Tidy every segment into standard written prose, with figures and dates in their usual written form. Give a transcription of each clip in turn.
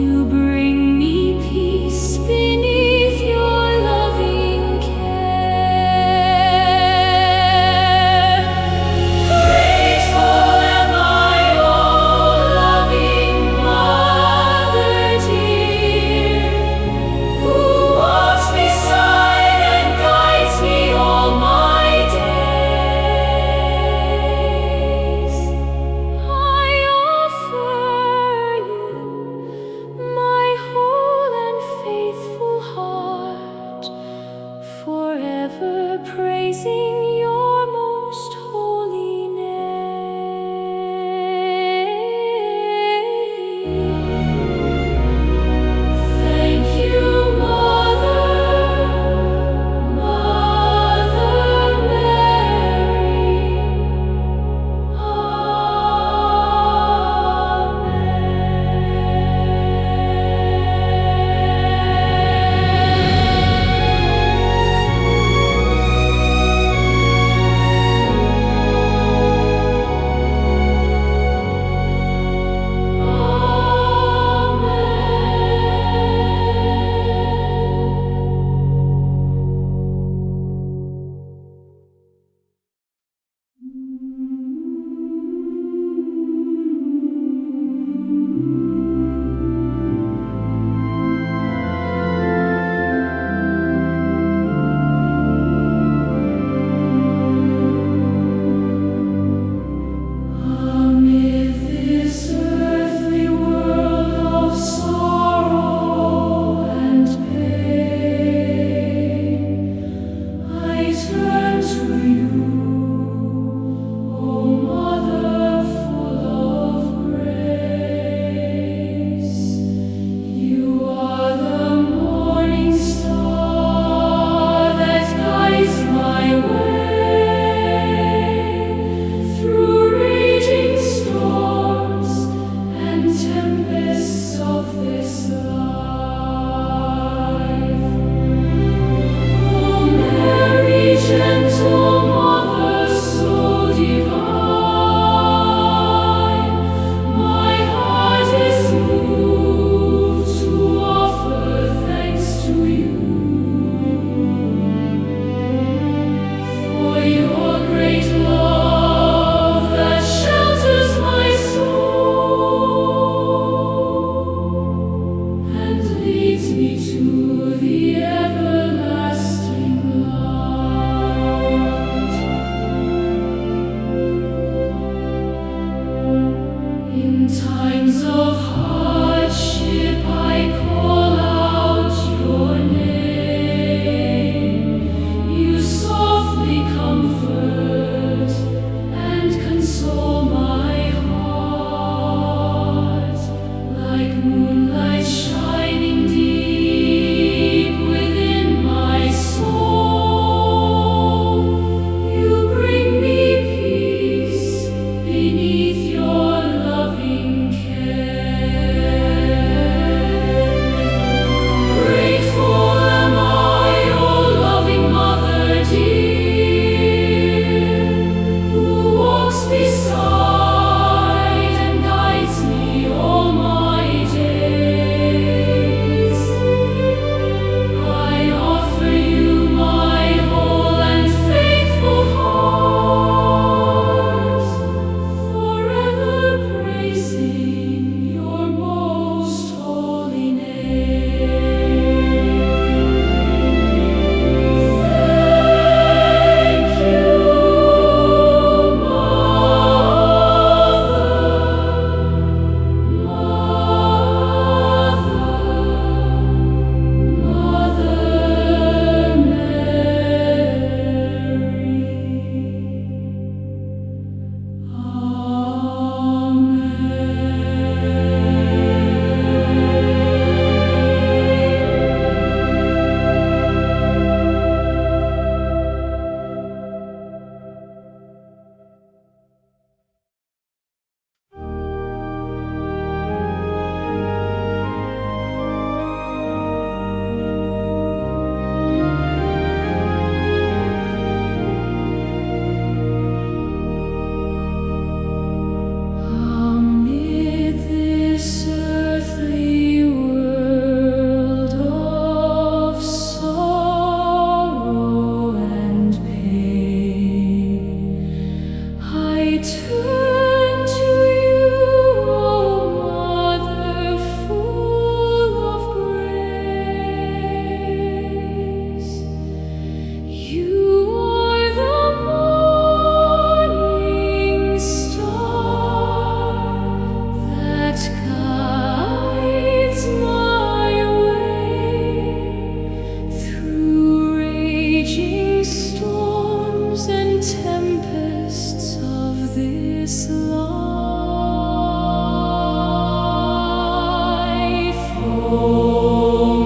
You bring me peace beneath your loving care. Grateful am I, O loving Mother dear, who walks beside and guides me all my days. I offer you my whole and faithful heart, forever praising your most holy name. Thank you, Mother, Mother Mary. Amid this earthly world of sorrow and pain, I turn to you, O Mother full of grace. You are the morning star that guides my way through raging storms and tempests of this life. O Mary, gentle Mother, so divine, my heart is moved to offer thanks to you for your great love that shelters my soul and leads me to the everlasting light. In times of hardship, I call out your name. You softly comfort and console my heart, like moonlight shining deep within my soul. You bring me peace beneath your loving care. Grateful am I, O loving Mother dear, who walks beside and guides me all my days.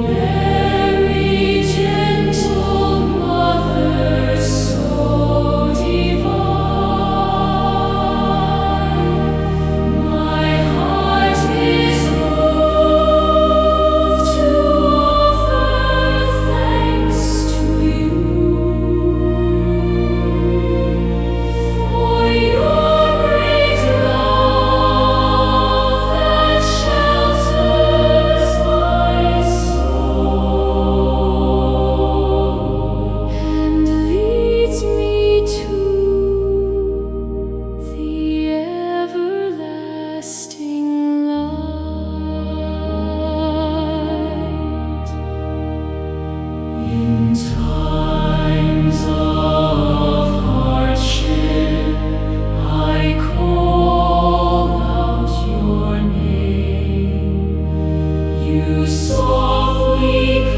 Mary, gentle Mother, so divine, my heart is moved to offer thanks to you for your great love that shelters my soul and leads me to the everlasting light. In times of hardship, I call out your name. You softly